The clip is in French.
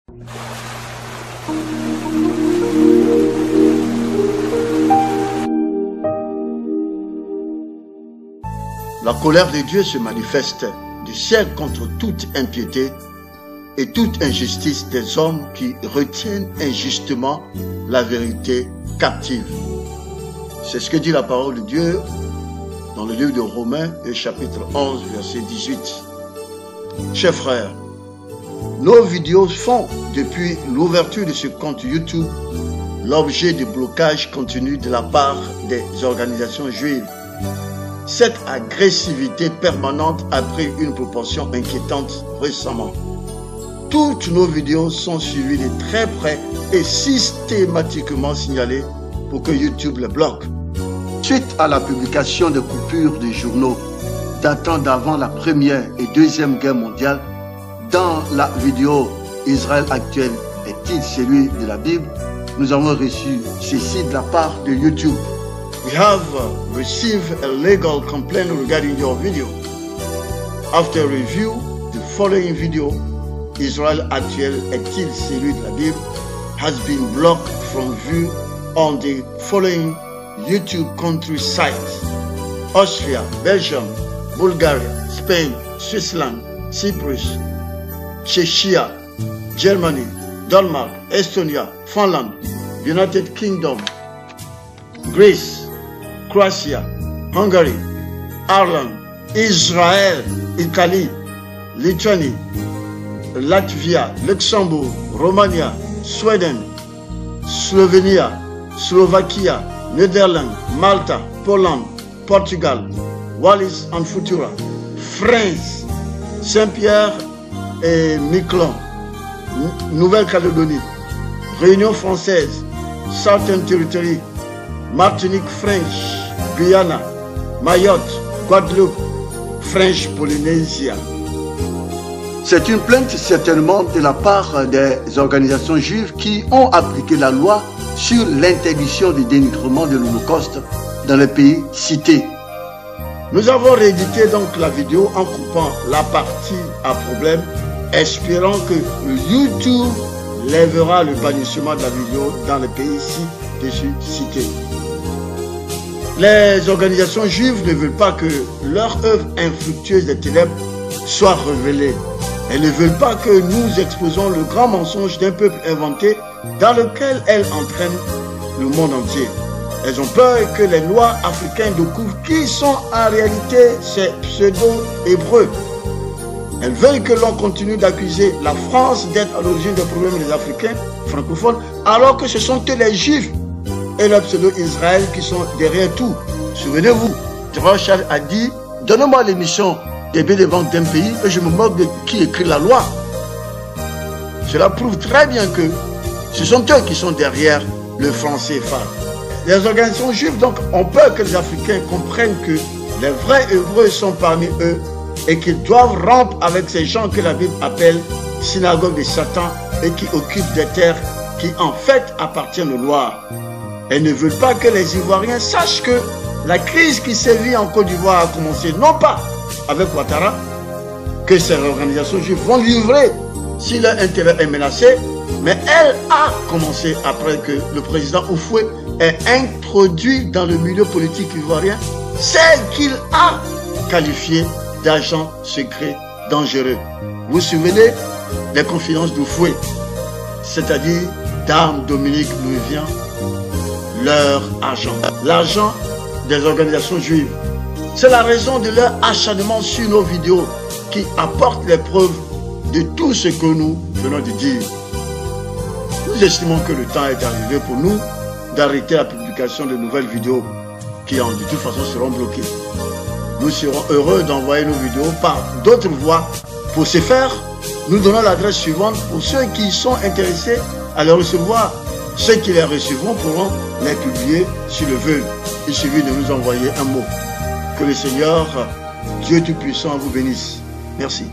La colère de Dieu se manifeste du ciel contre toute impiété et toute injustice des hommes qui retiennent injustement la vérité captive. C'est ce que dit la parole de Dieu dans le livre de Romains, chapitre 11, verset 18. Chers frères, nos vidéos font, depuis l'ouverture de ce compte YouTube, l'objet de blocages continus de la part des organisations juives. Cette agressivité permanente a pris une proportion inquiétante récemment. Toutes nos vidéos sont suivies de très près et systématiquement signalées pour que YouTube les bloque. Suite à la publication de coupures de journaux datant d'avant la Première et Deuxième Guerre mondiale, dans la vidéo « Israël actuel est-il celui de la Bible ?», nous avons reçu ceci de la part de YouTube. We have received a legal complaint regarding your video. After review, the following video, Israël actuel est-il celui de la Bible, has been blocked from view on the following YouTube country sites: Austria, Belgium, Bulgaria, Spain, Switzerland, Cyprus, Czechia, Germany, Denmark, Estonia, Finland, United Kingdom, Greece, Croatia, Hungary, Ireland, Israël, Italie, Lituanie, Latvia, Luxembourg, Romania, Sweden, Slovénie, Slovaquia, Netherlands, Malta, Poland, Portugal, Wallis and Futuna, France, Saint-Pierre et Miquelon, Nouvelle-Calédonie, Réunion française, Southern Territory, Martinique French, Guyana, Mayotte, Guadeloupe, French Polynésia. C'est une plainte certainement de la part des organisations juives qui ont appliqué la loi sur l'interdiction du dénigrement de l'Holocauste dans les pays cités. Nous avons réédité donc la vidéo en coupant la partie à problème, espérant que YouTube lèvera le bannissement de la vidéo dans les pays ci-dessus cités. Les organisations juives ne veulent pas que leur œuvre infructueuse des ténèbres soit révélée. Elles ne veulent pas que nous exposons le grand mensonge d'un peuple inventé dans lequel elles entraînent le monde entier. Elles ont peur que les lois africaines découvrent qui sont en réalité ces pseudo-hébreux. Elles veulent que l'on continue d'accuser la France d'être à l'origine des problèmes des Africains francophones, alors que ce sont eux les Juifs et le pseudo-Israël qui sont derrière tout. Souvenez-vous, Jean-Charles a dit « Donnez-moi l'émission des baies de vente d'un pays et je me moque de qui écrit la loi ». Cela prouve très bien que ce sont eux qui sont derrière le franc CFA. Les organisations juives donc ont peur que les Africains comprennent que les vrais Hébreux sont parmi eux et qu'ils doivent rompre avec ces gens que la Bible appelle synagogue de Satan et qui occupent des terres qui en fait appartiennent aux Noirs. Elles ne veulent pas que les Ivoiriens sachent que la crise qui sévit en Côte d'Ivoire a commencé non pas avec Ouattara, que ces organisations juives vont livrer si leur intérêt est menacé, mais elle a commencé après que le président Oufoué ait introduit dans le milieu politique ivoirien celle qu'il a qualifiée d'agents secrets dangereux. Vous vous souvenez des confidences d'Oufoué, c'est-à-dire Dame Dominique Louis-Vian, leur agent, l'agent des organisations juives. C'est la raison de leur acharnement sur nos vidéos qui apportent les preuves de tout ce que nous venons de dire. Nous estimons que le temps est arrivé pour nous d'arrêter la publication de nouvelles vidéos qui de toute façon seront bloquées. Nous serons heureux d'envoyer nos vidéos par d'autres voies. Pour ce faire, nous donnons l'adresse suivante pour ceux qui sont intéressés à les recevoir. Ceux qui les recevront pourront les publier s'ils le veulent. Il suffit de nous envoyer un mot. Que le Seigneur, Dieu Tout-Puissant, vous bénisse. Merci.